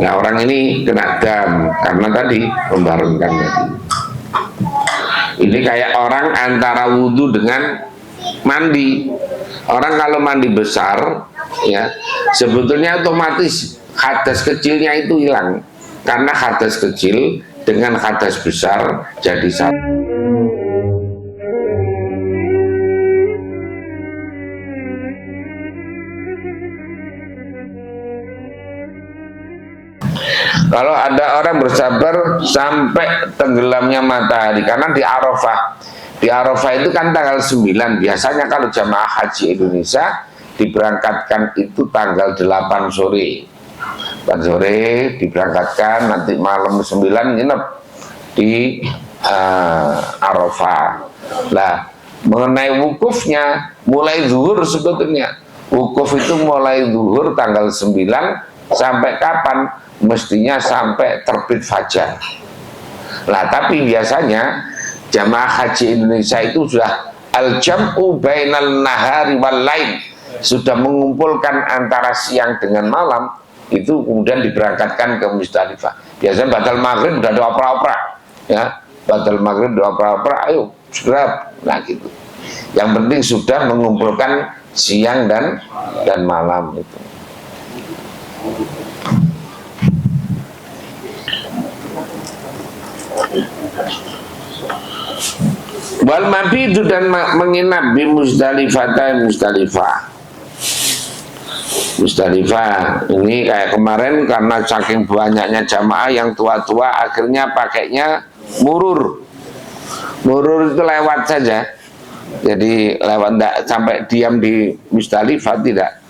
Nah orang ini kena dam karena tadi membarengkan tadi. Ini kayak orang antara wudhu dengan mandi. Orang kalau mandi besar, ya sebetulnya otomatis hadas kecilnya itu hilang, karena hadas kecil dengan hadas besar jadi satu. Kalau ada orang bersabar sampai tenggelamnya matahari, karena di Arafah itu kan tanggal 9, biasanya kalau jamaah haji Indonesia diberangkatkan itu tanggal 8 sore. 8 sore diberangkatkan, nanti malam 9 nginep di Arafah. Nah, mengenai wukufnya mulai zuhur sebetulnya. Wukuf itu mulai zuhur tanggal 9 sampai kapan? Mestinya sampai terbit fajar. Nah, tapi biasanya jamaah haji Indonesia itu sudah al-jam'u bainal nahari wal lail, sudah mengumpulkan antara siang dengan malam, itu kemudian diberangkatkan ke Musdalifah. Biasanya batal maghrib udah ada opera-opera, ya, batal maghrib udah opera-opera, ayo segera, nah gitu. Yang penting sudah mengumpulkan siang dan malam itu. Wal mabidu, dan menginap di Musdalifah. Musdalifah ini kayak kemarin, karena saking banyaknya jamaah yang tua-tua, akhirnya pakainya murur. Murur itu lewat saja, jadi lewat, tidak sampai diam di Musdalifah, tidak,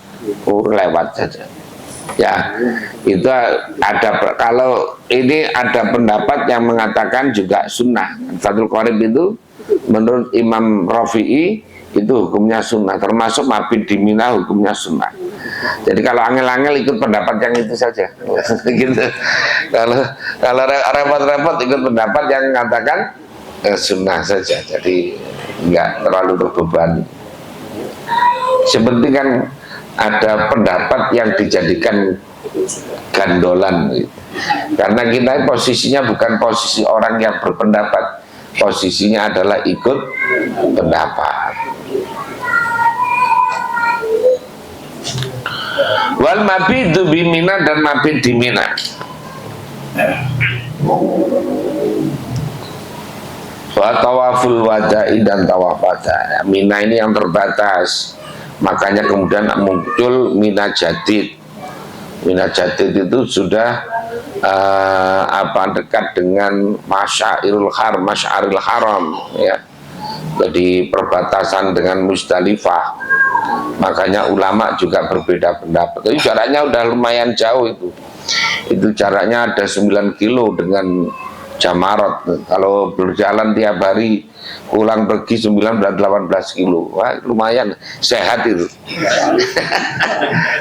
lewat saja. Ya, itu ada. Kalau ini ada pendapat yang mengatakan juga sunnah. Fathul Qorib itu menurut Imam Rafi'i itu hukumnya sunnah, termasuk mabit di Mina hukumnya sunnah. Jadi kalau angel-angel ikut pendapat yang itu saja. Gitu. Kalau repot-repot ikut pendapat yang mengatakan sunnah saja. Jadi enggak terlalu terbebani. Seperti kan ada pendapat yang dijadikan gandolan gitu. Karena kita posisinya bukan posisi orang yang berpendapat, posisinya adalah ikut pendapat. Wal mabidu bimina, dan mabid di Mina. Wa tawaful wada'i, dan tawaf wada'. Mina ini yang terbatas, makanya kemudian muncul Mina Jadid. Mina Jadid itu sudah dekat dengan Masyaril Haram, ya. Jadi perbatasan dengan Musdalifah. Makanya ulama juga berbeda pendapat. Tapi jaraknya udah lumayan jauh itu. Itu jaraknya ada 9 kilo dengan Jamarot. Kalau berjalan tiap hari pulang pergi 18 kilo. Wah, lumayan sehat itu.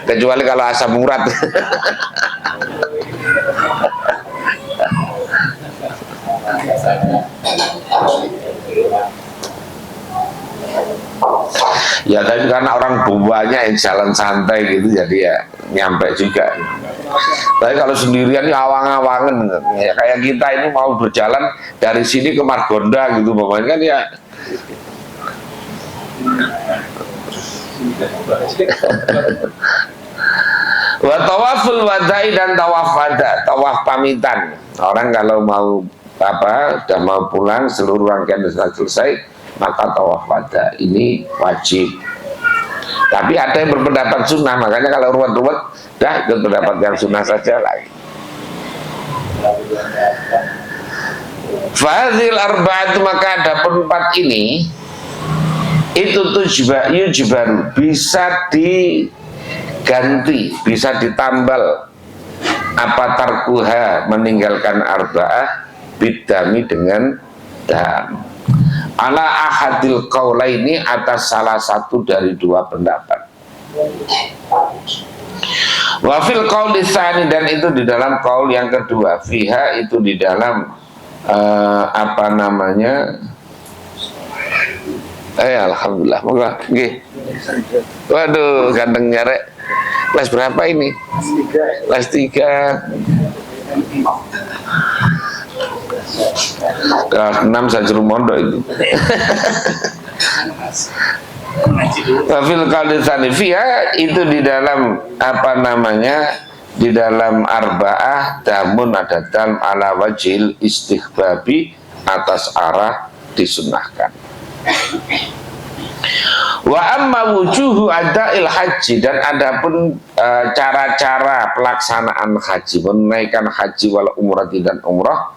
Kecuali kalau asam urat. Ya, tapi karena orang banyak yang jalan santai gitu, jadi ya nyampe juga. Tapi kalau sendirian ya awang-awangan, ya kayak kita ini mau berjalan dari sini ke Margonda gitu, pokoknya kan ya. Wa tawaful wada'i, dan tawaf wada, tawaf pamitan. Orang kalau mau udah mau pulang, seluruh rangkaian sudah selesai, maka tawaf wada ini wajib. Tapi ada yang berpendapat sunnah, makanya kalau ruwet-ruwet dah ikut pendapat yang sunnah saja lagi. Fadhil arba'atu, maka ada empat ini itu yujbaru, bisa diganti, bisa ditambal apa tarkuha, meninggalkan arba'ah, bidami, dengan dam. Ala ahadil qaulaini, atas salah satu dari dua pendapat. Wafil qauli tsani, dan itu di dalam qaul yang kedua. Fiha, itu di dalam alhamdulillah, moga nggih. Waduh, ganteng nyarek. Kelas berapa ini? Kelas 3. Kelas 6 saya suruh mondok itu. Wafil kalisanifia itu di dalam apa namanya, di dalam arba'ah damun ada dam ala wajil istighbabi, atas arah disunahkan. Wa amma wujuhu ada'il haji, dan adapun cara-cara pelaksanaan haji, menunaikan haji wal umrah dan umrah,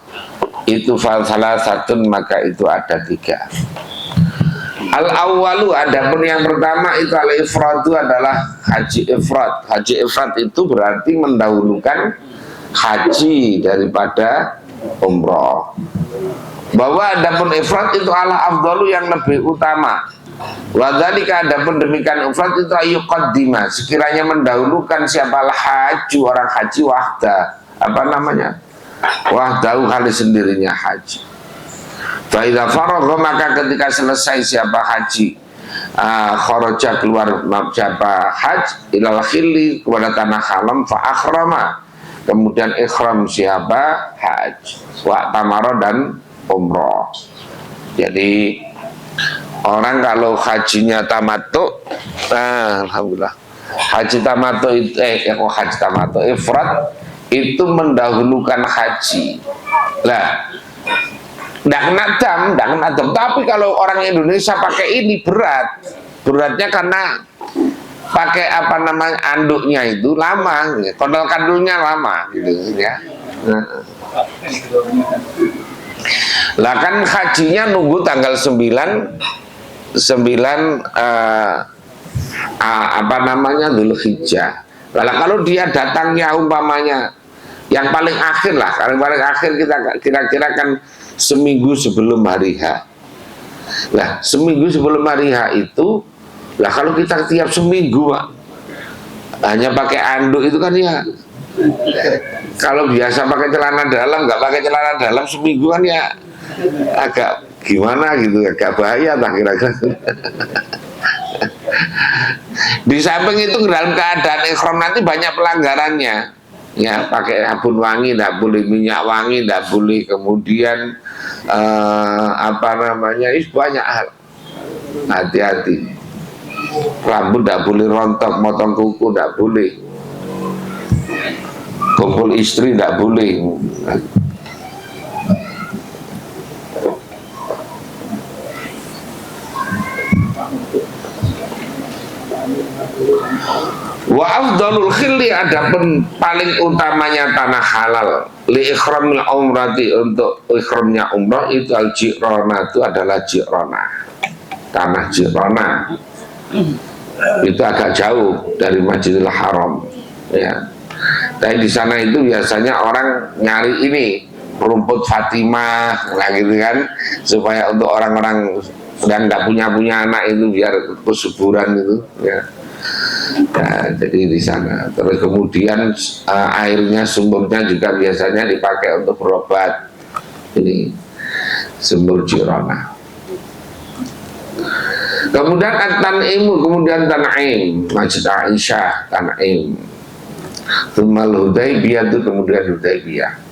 itu salah satu, maka itu ada 3. Al-awwalu, adapun yang pertama itu al-ifradu, adalah haji ifrad. Haji ifrad itu berarti mendahulukan haji daripada umrah. Bahwa adapun ifrad itu ala afdalu, yang lebih utama. Wadhalika, adapun demikian ifrad itu ayuqaddima, sekiranya mendahulukan siapalah haji, orang haji wahda, apa namanya, wahdahu, kali sendirinya haji. Fa'idha faragha, maka ketika selesai siapa haji, kharaja, keluar siapa haji, ilal khilli, kepada tanah haram, fa'akhrama, kemudian ikhram siapa haji, wa'tamara, dan umroh. Jadi orang kalau hajinya tamattu, alhamdulillah, haji tamattu itu haji tamattu ifrad itu mendahulukan haji. Lah, nggak kena dam. Tapi kalau orang Indonesia pakai ini beratnya karena pakai apa namanya, anduknya itu lama, kondol kandulnya lama gitu ya. Lah kan hajinya nunggu tanggal 9 apa namanya, Dzulhijjah. Lah kalau dia datangnya umpamanya yang paling akhir lah, paling akhir kita kira-kira kan seminggu sebelum hari H. Lah seminggu sebelum hari H itu, lah kalau kita tiap seminggu Pak, hanya pakai anduk itu kan ya, kalau biasa pakai celana dalam, nggak pakai celana dalam seminggu kan ya agak gimana gitu, agak bahaya tak kira-kira. Di samping itu dalam keadaan ikhram nanti banyak pelanggarannya. Ya, pakai sabun wangi tidak boleh, minyak wangi tidak boleh, kemudian apa namanya, banyak hal. Hati-hati, rambut tidak boleh rontok, motong kuku tidak boleh, kumpul istri tidak boleh. Wa afdalul khilli, adapun paling utamanya tanah halal li ikhramil umrati, untuk ikhramnya umrah itu al jirona, itu adalah jirona, tanah jirona. Itu agak jauh dari Masjidil Haram ya. Tapi di sana itu biasanya orang nyari ini rumput Fatimah lah gitu kan, supaya untuk orang-orang yang nggak punya anak itu biar kesuburan itu ya. Nah, jadi di sana. Terus kemudian airnya, sumbernya juga biasanya dipakai untuk berobat. Ini sumber jirona. Kemudian at-tan'imu, kemudian Tan'im, Masjid Aisyah, Tan'im. Tsummal Hudaybiyah, itu kemudian Hudaybiyah.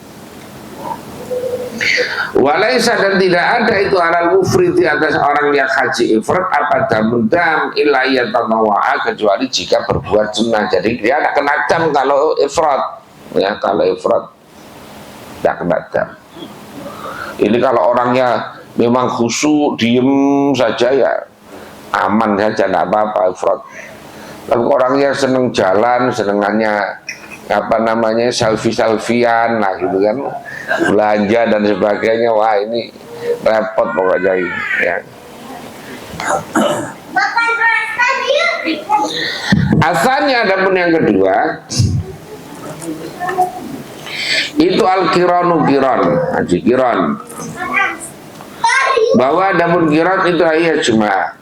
Walaisa, dan tidak ada itu alal mufridi, atas orang yang haji ifrad, apa damun dam illa yatanawa'a, kecuali jika berbuat sunnah. Jadi dia tidak kena dam kalau ifrad ya, kalau ifrad tidak kena dam. Ini kalau orangnya memang khusyuk, diem saja ya aman saja, tidak apa-apa ifrad. Kalau orangnya seneng jalan, senengannya apa namanya, selfie-selfian lah gitu kan, belanja dan sebagainya, wah ini repot pokoknya ini ya. Asalnya adapun yang kedua itu al-kiranu, kiron, haji kiron, bahwa adapun kiron itu ayat cuma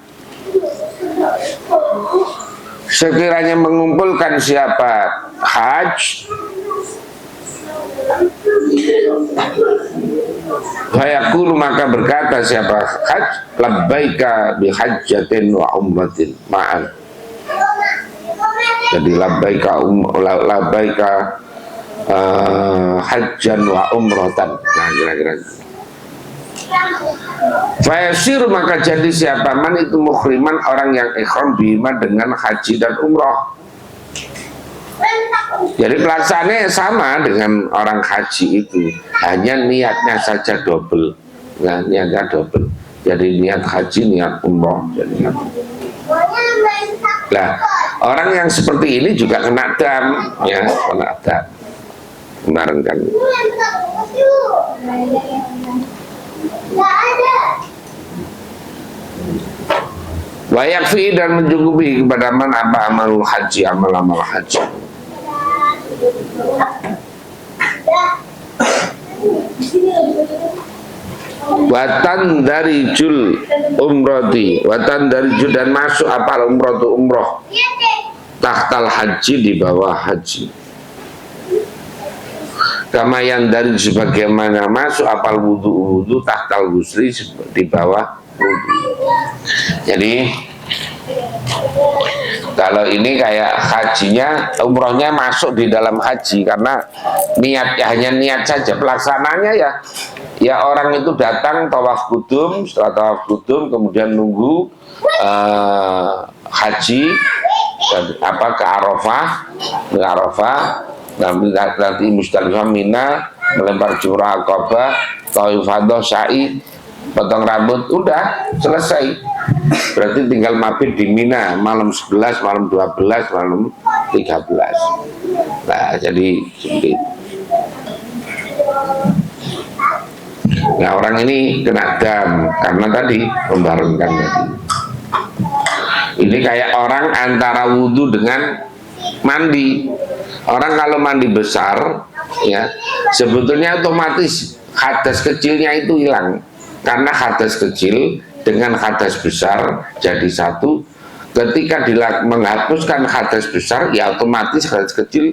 sekiranya mengumpulkan siapa haj, fayaqulu, maka berkata siapa haj, labbaika bihajjatin wa umratin ma'an, Jadi labbaika hajjan wa umrotan. Nah, kira-kira Fayasir, maka jadi siapa man itu muhriman, orang yang ikhram bima dengan haji dan umroh. Jadi pelaksanaannya sama dengan orang haji itu, hanya niatnya saja double. Nah, niatnya double. Jadi niat haji, niat umroh. Jadi nah, orang yang seperti ini juga kena dam, ya, kena dam. Kemarin kan. Wayakfi, dan mencukupi kepada man apa amalul haji, amal-amal haji. Watan dari jul umroti, watan dari jul, dan masuk apal umroh umroh tahtal haji, di bawah haji. Kamayan dari sebagaimana masuk apal wudu tahtal gusri, di bawah wudu. Jadi kalau ini kayak hajinya, umrohnya masuk di dalam haji, karena niatnya hanya niat saja. Pelaksananya ya orang itu datang tawaf kudum, setelah tawaf kudum kemudian nunggu haji dan ke Arafah, nanti Musdalifah, Mina, melempar jumrah Aqabah, tawaf ifadah, sa'i, potong rambut, udah selesai. Berarti tinggal mabit di Mina malam 11, malam 12, malam 13. Nah, jadi seperti itu. Nah, orang ini kena dam karena tadi membarengkan tadi. Ini kayak orang antara wudhu dengan mandi. Orang kalau mandi besar, ya sebetulnya otomatis hadas kecilnya itu hilang, karena hadas kecil dengan hadas besar jadi satu. Ketika menghapuskan hadas besar, ya otomatis hadas kecil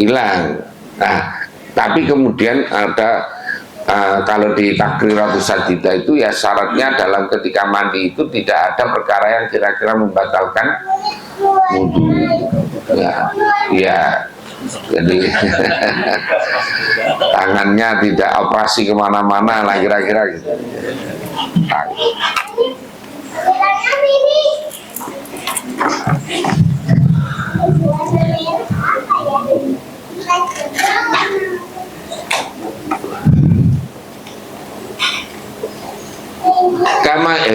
hilang. Nah, tapi kemudian ada kalau di Takriratus Sadida itu ya syaratnya dalam ketika mandi itu tidak ada perkara yang kira-kira membatalkan wudhu. Ya, jadi tangannya tidak operasi kemana-mana lah, kira-kira gitu.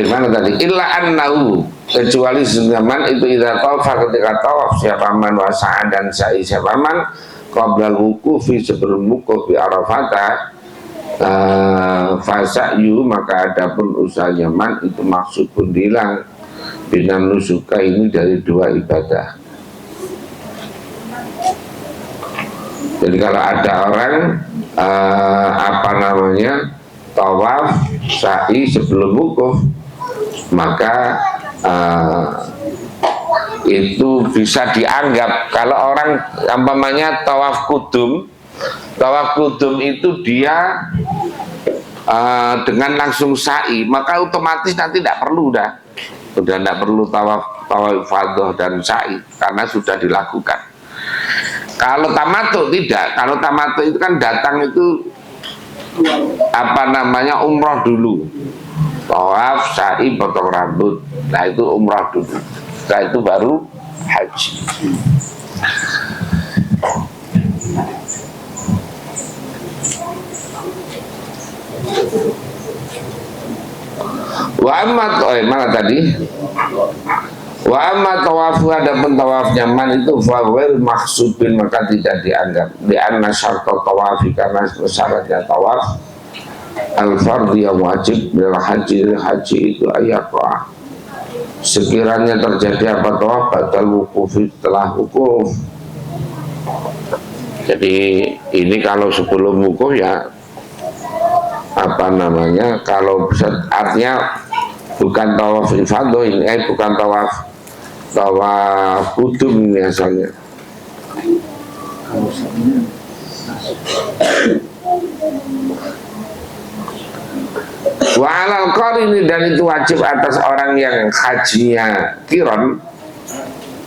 Mana tadi? Illa annahu, kecuali zaman itu idza tawafa, ketika tawaf siapa man wasa'an dan sa'i siapa man qabla wuqufi, sebelum wukuf di Arafata, fasa'yu, maka adapun usahanya man itu maksud pun hilang binan nusuka, ini dari dua ibadah. Jadi kalau ada orang tawaf sa'i sebelum wukuf, maka itu bisa dianggap, kalau orang umpamanya tawaf kudum itu dia dengan langsung sa'i, maka otomatis nanti tidak perlu udah tidak perlu tawaf ifadah dan sa'i karena sudah dilakukan. Kalau tamattu tidak, kalau tamattu itu kan datang itu umroh dulu, tawaf, sa'i, potong rambut. Nah, itu umrah dulu. Setelah itu baru haji. Wa amma mana tadi? Wa amma tawafu, adapun tawafnya man itu fawil maksudin, maka tidak dianggap. Di anna syarta tawafi, karena syaratnya tawaf al-fardhi yang wajib bil haji itu ayaqah, sekiranya terjadi apa tawaf batal wukuf, setelah wukuf. Jadi ini kalau sebelum wukuf ya kalau artinya bukan tawaf ifadah ini, bukan tawaf kudum ini asalnya. Wa alal qarini, dan itu wajib atas orang yang hajinya kiron,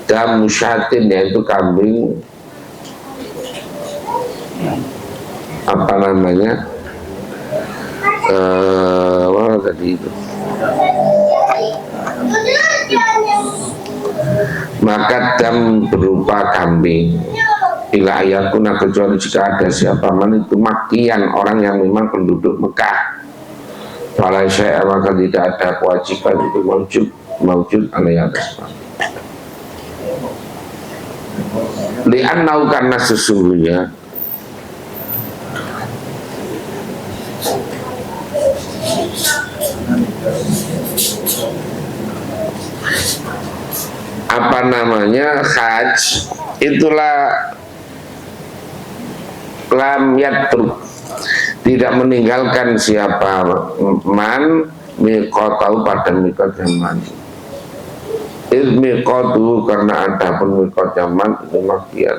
damu syatin, yaitu kambing apa namanya, apa tadi itu, maka dam berupa kambing, ila ayakuna, kecuali jika ada siapa man itu makian, orang yang memang penduduk Mekah, falai syai'a, maka tidak ada kewajiban itu mawjud alai atas li'annau, karena sesungguhnya apa namanya, haj itulah lam yatruk, tidak meninggalkan siapa man miqatau, pada miqat zaman miqatu, karena ada pun miqat zaman itu makian.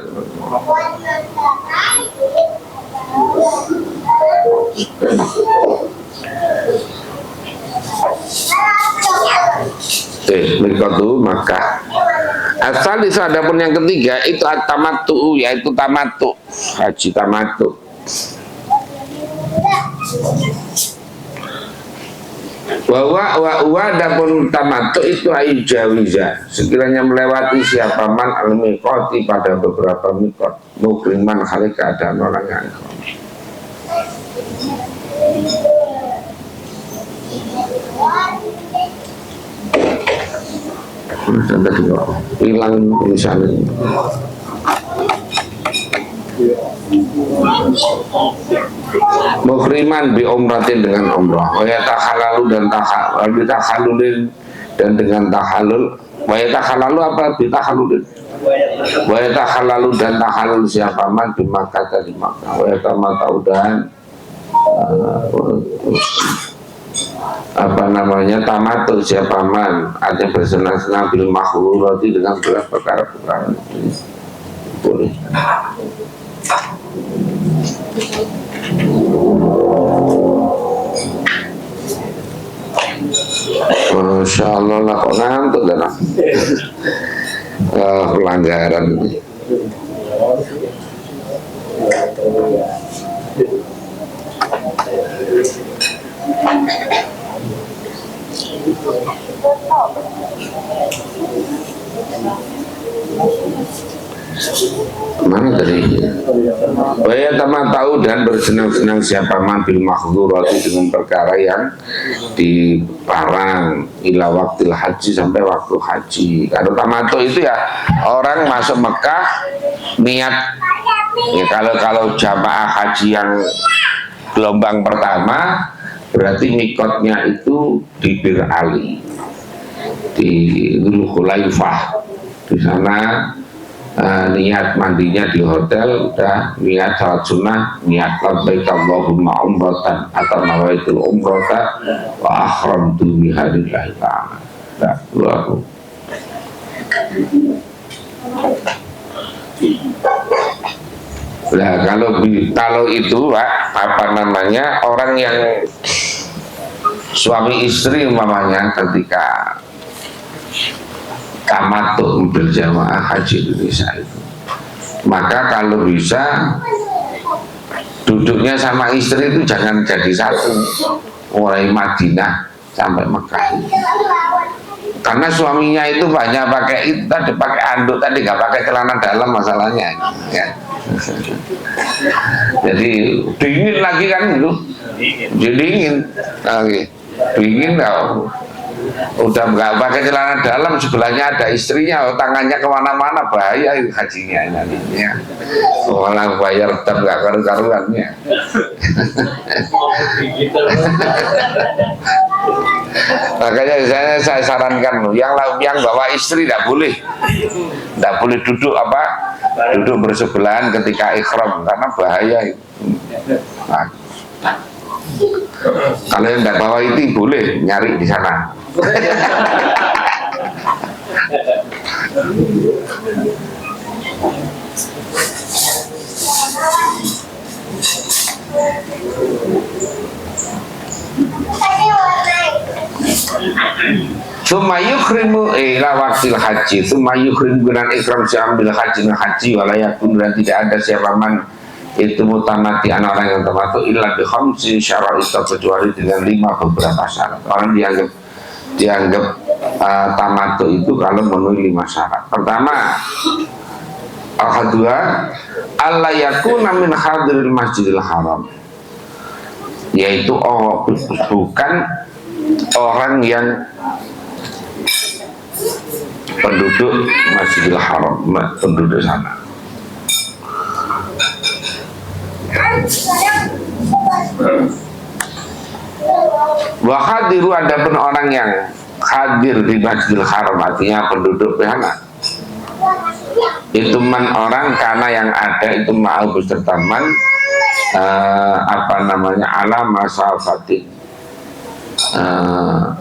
Miqatu Makkah. Asal itu ada pun yang ketiga itu at-tamattu, yaitu tamattu, haji tamattu. Wa adapun tamattu itu aijawiza, sekiranya melewati siapa man al-miqati, pada beberapa miqat, mukriman hal keadaan orang yang hilang tulisannya. Mukriman bi umratin, dengan umrah, wa yatakhalalu, dan takhalulin, dan dengan tahalul, wa yatakhalalu apa bi tahalulin, wa yatakhalalu, dan tahalul siapa man bi Makkah, di Makkah, wa yatamatau, dan apa namanya, tamattu siapa man, ada bersenang-senang bil makhlurati, dengan perkara-perkara boleh. Masya Allah lah, kok ngantuk kan? Pelanggaran ini. Mana tadi? Waya tamatau, dan bersenang-senang siapa man bil makhdurati, dengan perkara yang dilarang, ila waktil haji, sampai waktu haji. Karena tamattu itu ya orang masuk Mekah niat ya, kalau jamaah haji yang gelombang pertama berarti mikotnya itu di Bir Ali, di Dzul Khulaifah. Di sana niat mandinya di hotel, udah niat salat sunnah, niat labbaik Allahumma umratan atau nawaitul umrata wa ahramtu bihadillahi ta'ala. Nah, nah kalau itu Pak, apa namanya, orang yang suami istri umpamanya ketika tamattu berjamaah haji Indonesia itu, maka kalau bisa duduknya sama istri itu jangan jadi satu, mulai Madinah sampai Mekah, karena suaminya itu banyak pakai itu tadi, pakai anduk tadi, nggak pakai celana dalam masalahnya ya. Jadi dingin lagi kan itu, jadi dingin lagi, dingin tau. Udah nggak pakai celana dalam, sebelahnya ada istrinya, tangannya kemana-mana, bahaya hajinya nanti ya. Malah bayar tetap nggak karu-karuannya. Makanya saya sarankan yang bawa istri tidak boleh duduk duduk bersebelahan ketika ikhram, karena bahaya itu. Nah, kalau yang tidak bawa itu boleh nyari di sana. Summa yukhrimu ila waktil haji. Summa yukhrimu dengan ikram siambil haji walayakun, dan tidak ada siapa man itu mutamatian orang yang tamattu illa bi khamsi syara'it, kecuali dengan 5 beberapa syarat. Orang dianggap tamattu itu kalau memenuhi 5 syarat. Pertama, al-kedua, alla yakuna min hadiril masjidil haram, yaitu bukan orang yang penduduk Masjidil Haram, penduduk sana. Wa hadiru, adapun orang yang hadir di Masjidil Haram, artinya penduduk sana, itu man orang karena yang ada itu mau beserta man ala masafatin,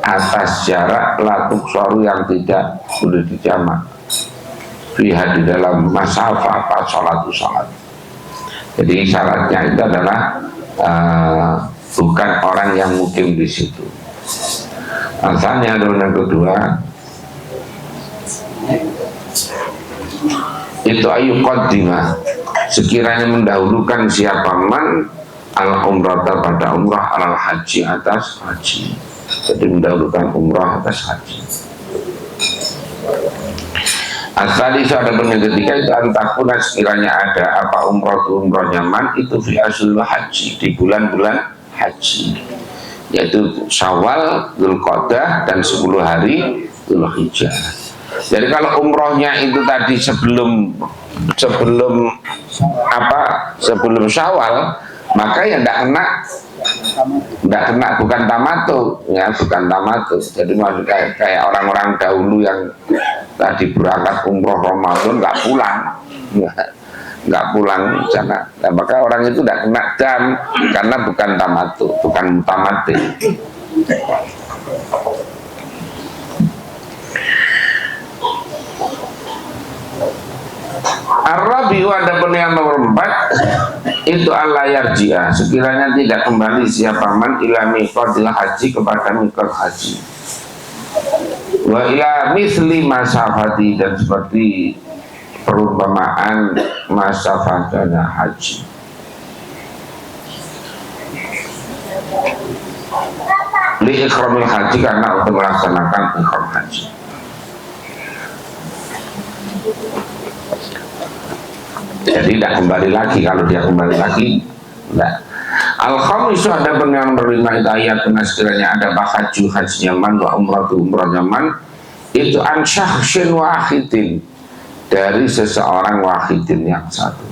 atas jarak latuk suara yang tidak boleh dijamak fiha, di dalam masafah apa sholat. Jadi syaratnya itu adalah bukan orang yang mukim di situ. Asalnya adalah yang kedua itu ayu qaddimah, sekiranya mendahulukan siapa man al umrah pada umrah alal haji, atas haji. Jadi mendahulukan umrah atas haji. Asal itu ada yang ketiga itu antakuna, sekiranya ada apa umrah nyaman itu fi asul haji, di bulan-bulan haji, yaitu Syawal, Dzulqa'dah, dan 10 hari Dzulhijjah. Jadi kalau umrohnya itu tadi sebelum Syawal, maka ya tidak kena, bukan tamattu, ya bukan tamattu. Jadi maksudnya kayak orang-orang dahulu yang tadi berangkat umroh Ramadan nggak pulang sana. Nah, maka orang itu tidak kena dam karena bukan tamattu, bukan mutamati. Ar-rabi'u, adapun yang nomor 4 itu alla yarji'a, sekiranya tidak kembali siapa man ila miqatil haji, kepada miqat haji, wa ila misli masafati, dan seperti perumpamaan masafatnya haji. Li ikramil haji, karena untuk melaksanakan ikram haji. Jadi tidak kembali lagi. Kalau dia kembali lagi tidak. Al-khamisu, ada yang menerima ayat, karena sekiranya ada haji nyaman wa umrah nyaman itu an syakhsin wahidin, dari seseorang wahidin yang satu.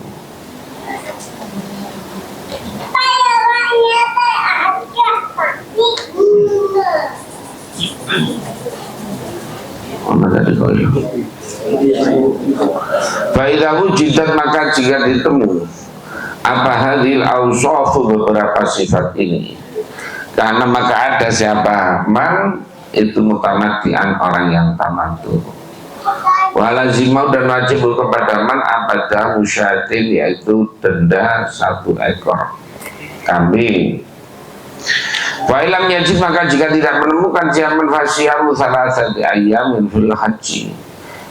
Faidah wujidat, maka jika ditemu apa hadil awsafu, beberapa sifat ini, karena maka ada siapa man itu mutamatian, orang yang tamattu, walazimau, dan wajib kepada man abadah musyatin, yaitu denda 1 ekor kambing. Fa'ilam yajid, maka jika tidak menemukan siapa fasyamu salasati ayyamin fil haji,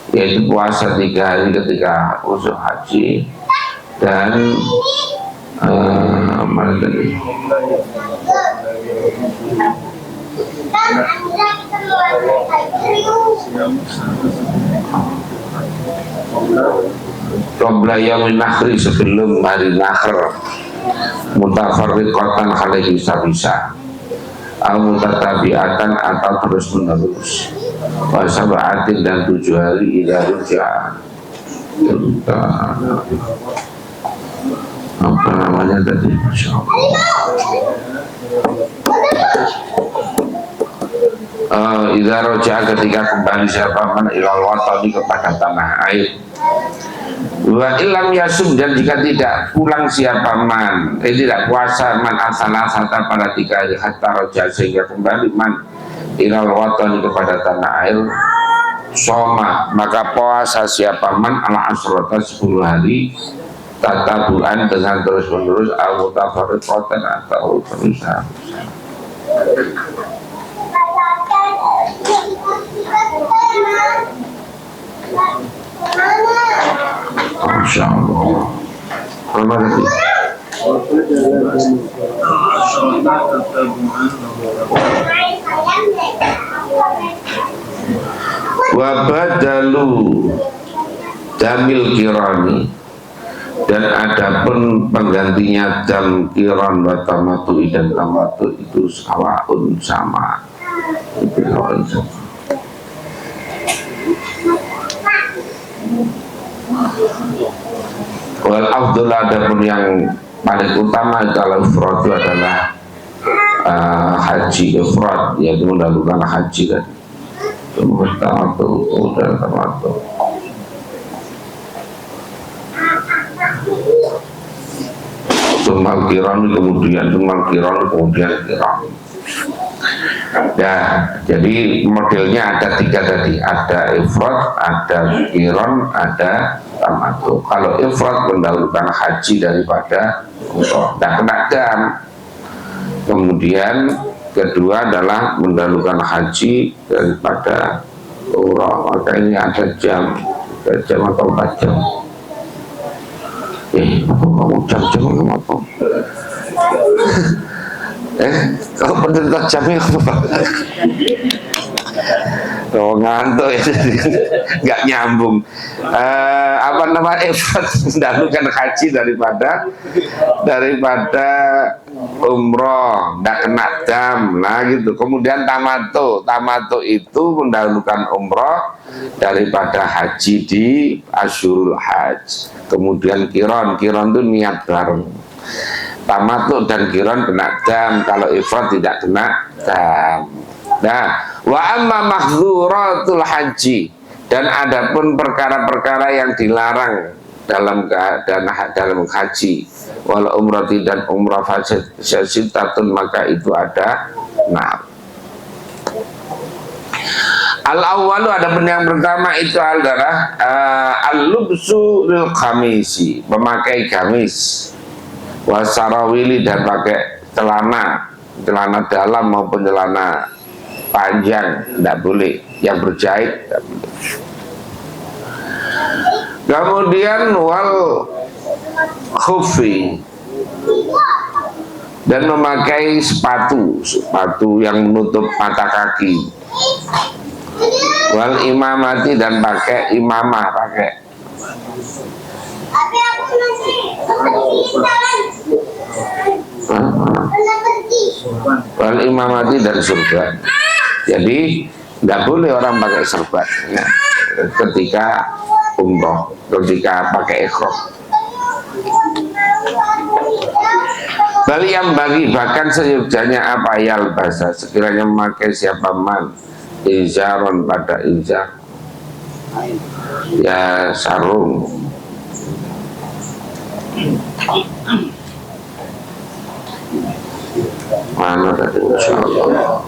yaitu puasa 3 hari ketika usul haji, dan mana tadi? Qabla yamin nakhri, sebelum hari nakhr, mutafarriqatan, hal bisa-bisa, mutatabiatan, atau terus menerus, wasabaatin, dan 7 hari ila ruja'ah, apa namanya tadi, Masya Allah, idza roja'a, ketika kembali siapa man ilal watani, kepada tanah air, wa ilam yasum, dan jika tidak pulang siapa man, tidak puasa man asal-asal pada 3 hari hatta roja'a, sehingga kembali man ilal watani, kepada tanah air, soma, maka puasa siapa man ala asrata 10 hari tatabuan, dengan terus menerus, au tafarriqatan, atau terus. Masya Allah. Apa lagi? Wabadalu damil kirani, dan adapun penggantinya dam kiran wa tamatu dan tamatu itu sawaun sama, itu sawaun sama. Wal afdal, adapun yang paling utama kalau ifrad itu adalah haji ifrad, yaitu mendahulukan haji tadi. Kemudian tamatu dan tamatu. Tumal kiran kemudian kiran. Ya, jadi modelnya ada 3 tadi, ada ifrad, ada kiran, ada tamatu. Kalau ifrad mendahulukan haji daripada umrah, tidak kena dam. Kemudian kedua adalah mendahulukan haji daripada umrah, maka ini ada jam 3 jam atau 4 jam. Kamu jam-jam apa? Kalau penderita jamnya apa? Oh, ngantuk ya, nggak nyambung. Apa nama ifrad mendahulukan haji daripada umroh, nggak kena dam, nah gitu. Kemudian tamatu itu mendahulukan umroh daripada haji di Asyurul Hajj. Kemudian kiron itu niat bareng. Tamatu dan kiron kena dam, kalau ifrad tidak kena dam. Nah, wa amma mahdzuratul haji, dan adapun perkara-perkara yang dilarang dalam haji, wal umrati dan umrah fasitatun, maka itu ada 6. Al-awwalu, adapun yang pertama itu adalah al-lubsu lil khamisi, memakai gamis, wasarawili, dan pakai celana dalam maupun celana panjang tidak boleh, yang berjahit tidak boleh. Kemudian wal khufi, dan memakai sepatu yang menutup mata kaki. Wal imamati, dan pakai imamah, wal imamati dan surban. Jadi tidak boleh orang pakai serban ya, ketika umroh, ketika pakai ikhram. Bali yang bagi, bahkan seyogyanya apa yal basa, sekiranya memakai siapa man izaron, pada izar, ya sarung, mana tadi insyaallah,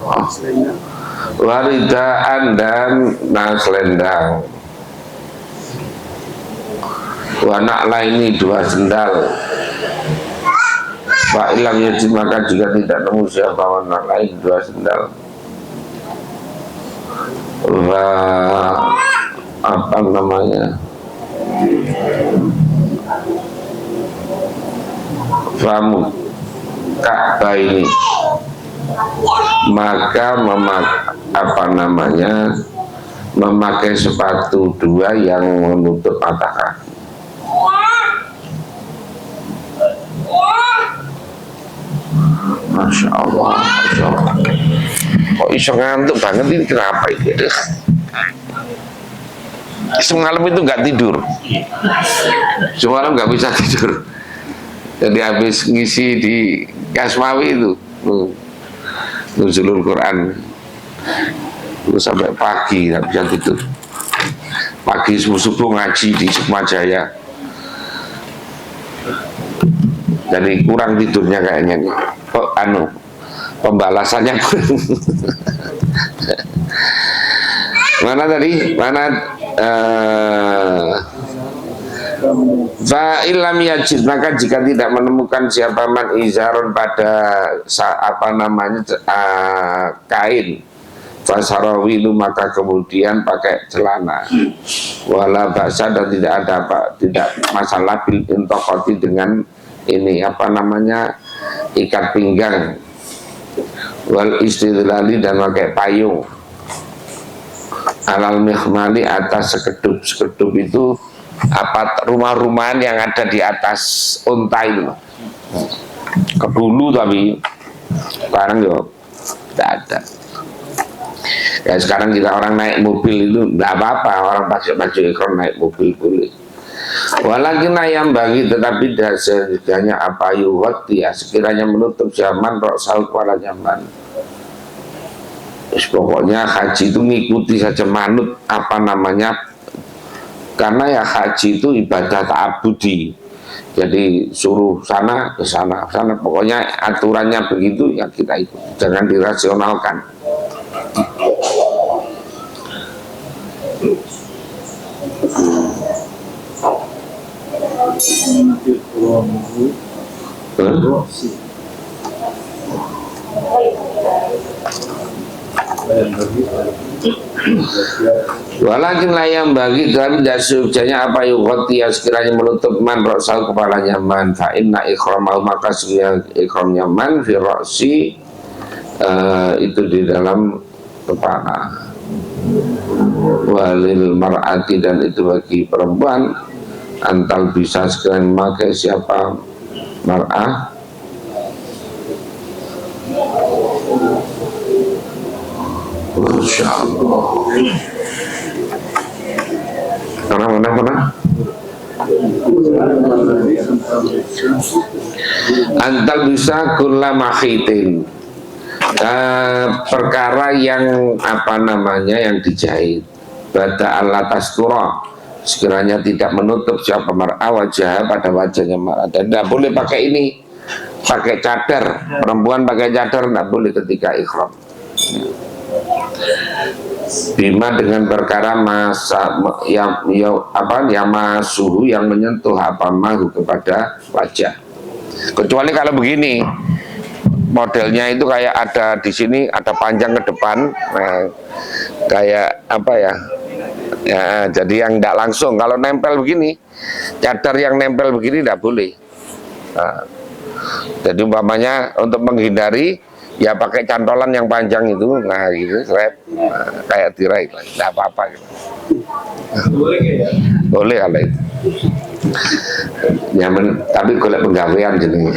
waridaan dan selendang, wanak laini 2 sendal. Pak ilang yajid, maka jika tidak nemu siapa wanak lain 2 sendal, apa namanya, famu Ka'bah ini, maka memakai sepatu 2 yang menutup mata kaki. Masya Allah, Masya Allah. Kok iso ngantuk banget ini, kenapa ini? Semalam itu nggak tidur, semalam nggak bisa tidur. Jadi habis ngisi di Kasmawi itu nuzulul Quran itu sampai pagi nggak bisa tidur. Pagi subuh ngaji di Sukmajaya, jadi kurang tidurnya kayaknya nih. Kok pembalasannya mana tadi, mana fa'ilam yajid, maka jika tidak menemukan siapa man izaron, pada kain fasarawilu maka kemudian pakai celana, wala baksa dan tidak ada tidak masalah bil intokoti dengan ini apa namanya ikat pinggang, wal istidlali dan pakai payung, alal mihmali atas sekedup itu apa rumah-rumahan yang ada di atas unta itu ke dulu, tapi sekarang ya tidak ada. Ya sekarang kita orang naik mobil itu tidak apa-apa, orang pakai baju ikhram naik mobil boleh. Walakin ayam bagi tetapi dasarnya apa yuwati ya sekiranya menutup zaman rok sahut kepala zaman. Pokoknya haji itu ngikuti saja manut apa namanya, karena ya haji itu ibadah ta'abudi. Jadi suruh sana ke sana, sana pokoknya aturannya begitu ya kita ikut, jangan dirasionalkan. Walakin layam bagi tapi tidak seujanya apa yukhoti ya sekiranya menutup man roksal kepalanya man fa inna ikhramahu maka sekiranya ikhramnya man fi roksi itu di dalam kepala, walil mar'ati dan itu bagi perempuan antal bisa sekiranya memakai siapa mar'ah Masya Allah. Mana? Antal bisa kulla makhitin, perkara yang apa namanya yang dijahit, bada Allah tastura sekiranya tidak menutup siapa mar'ah wajah pada wajahnya mar'ah, dan tidak boleh pakai ini, pakai cadar. Perempuan pakai cadar tidak boleh ketika ikhram. Bima dengan perkara masa yang masuhu yang menyentuh apa mahu kepada wajah, kecuali kalau begini modelnya itu kayak ada di sini ada panjang ke depan, nah, kayak apa ya, jadi yang tidak langsung. Kalau nempel begini, cadar yang nempel begini tidak boleh. Nah, jadi umpamanya untuk menghindari ya pakai cantolan yang panjang itu, nah gitu, kayak tirai, tidak apa-apa gitu. Boleh kalau itu. Nyaman, tapi golek penggawean jenenge.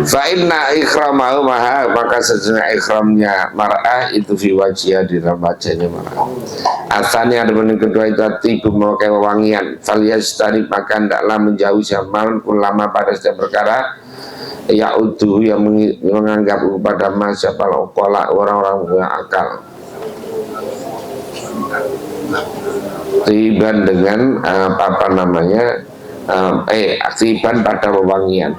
Fa inna ikhramahu maha maka sesungguhnya ikhramnya mar'ah itu fi wajhiha di dalam wajahnya mar'ah. Asalnya ada yang kedua itu tibu memakai wewangian, falyastari maka hendaklah menjauhi zaman ulama pada setiap perkara ya'uduhu yang menganggap kepada masyafal uqala orang-orang punya akal, tiban dengan apa namanya tiban pada wewangian.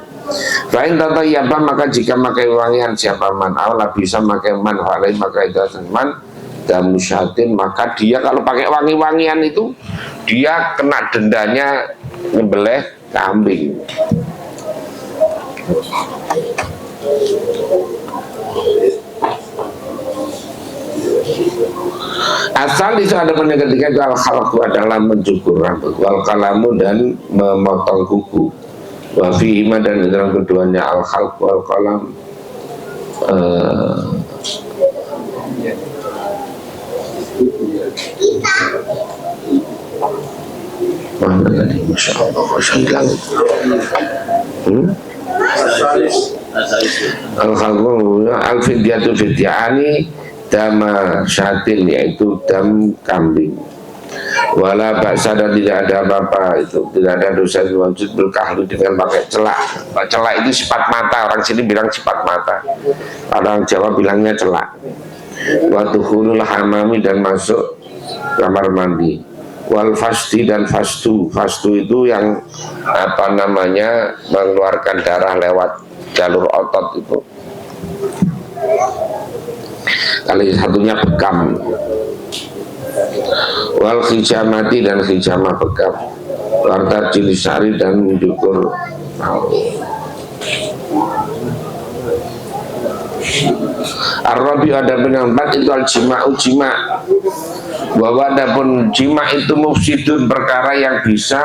Lain tata yaba maka jika makai wewangian siapa man awla bisa makai man walai maka itu man dan musyatin, maka dia kalau pakai wangi-wangian itu dia kena dendanya nyembelih kambing. Asal itu ada pada ketika itu al-khalqu adalah mencukur rambut, wal kalamu dan memotong kuku, wa fihima dan dalam keduanya al-khalqu wal kalam mana tadi, Masya Allah, Masya hilang al-khalqu al-fidyatu fidya'ani dama syatin, yaitu dam kambing, wala baksa dan tidak ada apa-apa, itu tidak ada dosa wajib berkahlu dengan pakai celak. Celak itu sifat mata, orang sini bilang sifat mata, orang Jawa bilangnya celak. Waktu hulul hamami dan masuk kamar mandi, wal fasti dan fastu itu yang apa namanya mengeluarkan darah lewat jalur otot itu. Kali satunya bekam, wal hijamati dan hijamah bekam, warta cilisari dan mencukur Ar-Rabi ada yang 4 itu al-jima'u jima, bahwa adapun jima itu mufsidun, perkara yang bisa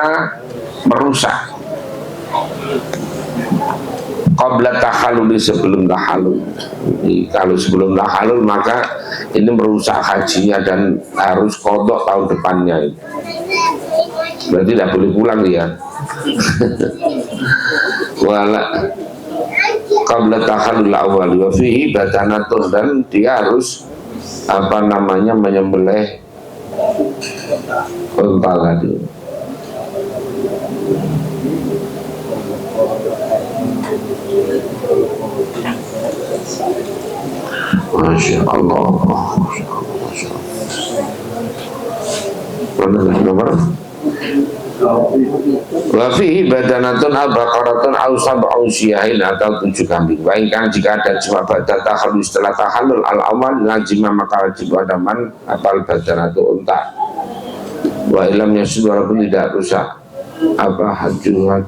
merusak qabla tahalul, sebelum tahalul. Kalau sebelum tahalul maka ini merusak hajinya dan harus qadha tahun depannya. Berarti tidak boleh pulang ya. Wala qabla tahalul awal wa fihi badanatun, dan dia harus menyembelih unta tadi. Masya Allah, nomor wa fihi badanatun al-baqaratun aw sab'u syiyahin, atau 7 kambing. Wa ingkang jika ada jima ba'da tahallul, setelah tahallul al-awal lazima maka wajib adaman apal badanatu unta. Wa ilam yasud, walaupun tidak rusak hajunya.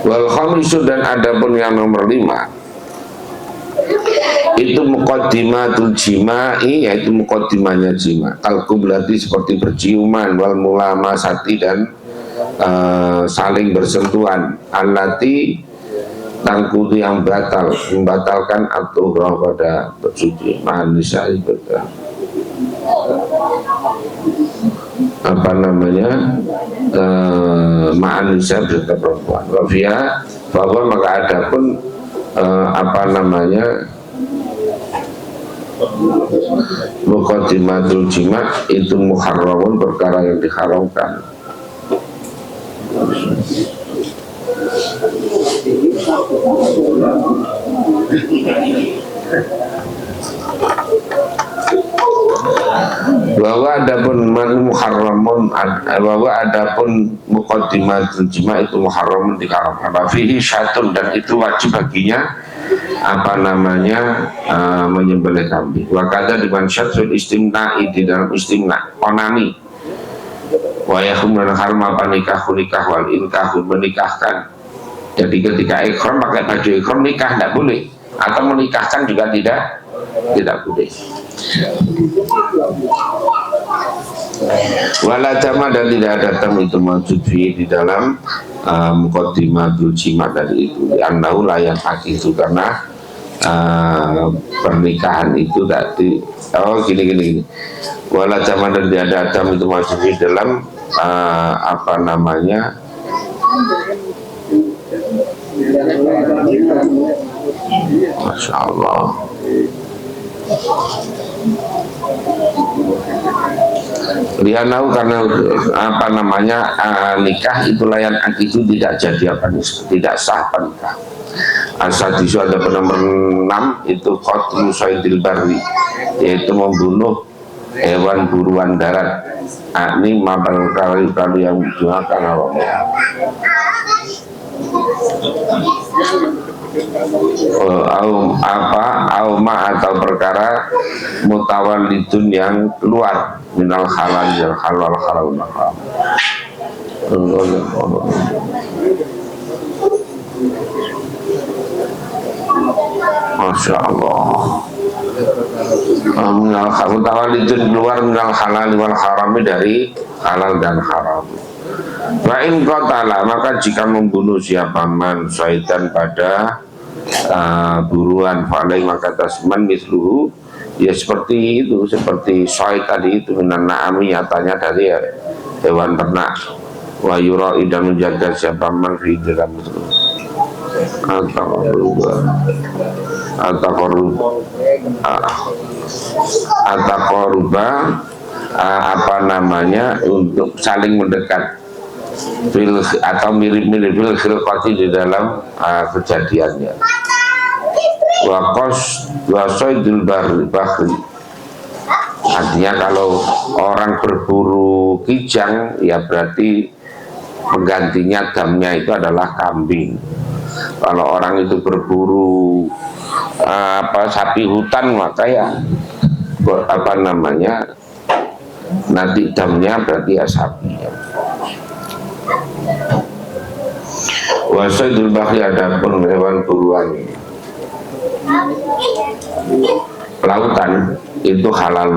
Wal khamisu, dan adapun yang nomor 5 itu muqaddimatul jima'i, yaitu muqaddimanya jima, al-qiblati, seperti berciuman, wal mulamasati, dan saling bersentuhan, allati tangkutu, yang membatalkan at-tuhra, pada bersuci, manisah ibadah ma'anisah berserta perempuan. Wafiyah, bahwa maka adapun muqaddimatul jima' itu muharramun, perkara yang diharamkan. Bahwa adapun muharramun, bahwa adapun muqaddimatul jima' itu muharramun, diharamkan. Fihi syatun, dan itu wajib baginya menyembelih kambing. Wa kadza diman syatul istimna'i, di dalam istimna onani. Wa yakum dan haram nikah wal inkahu, menikahkan. Jadi ketika ikhram pakai baju ikhram, nikah tidak boleh, atau menikahkan juga tidak boleh. Wala jama, dan tidak ada tam itu maksud di dalam muqaddimatul jima' dari itu, annahu la yanfaqi, itu karena pernikahan itu tadi gini. Wala jama, dan tidak ada tam itu maksud di dalam Masya Allah. Lianau, karena nikah itu layan itu tidak jadi tidak sah nikah. Asadisu, ada nomor 6 itu qatlu saydil barri, yaitu membunuh hewan buruan darat. Ini mabal kali yang digunakan Allah. Atau perkara mutawallidun, yang keluar minal halal, yang halal haram. Masya Allah. Mutawallidun, keluar minal halal wal harami, dari halal dan haram. Wa in qatala, maka jika membunuh siapa man syaitan pada buruan, falai maka tasman misluhu, ya seperti itu, seperti syait tadi itu, minan na'ami, nyatanya dari hewan ternak. Wa yura'i, dan menjaga siapa man fi dalam itu ataqaruba, untuk saling mendekat, atau mirip-mirip fil khilqati, di dalam kejadiannya. Wa saydul bahri, artinya kalau orang berburu kijang, ya berarti penggantinya damnya itu adalah kambing. Kalau orang itu berburu apa sapi hutan, maka ya apa namanya, nanti damnya berarti ya sapi ya. Wasaidul bahri, adapun hewan buruan lautan itu halal.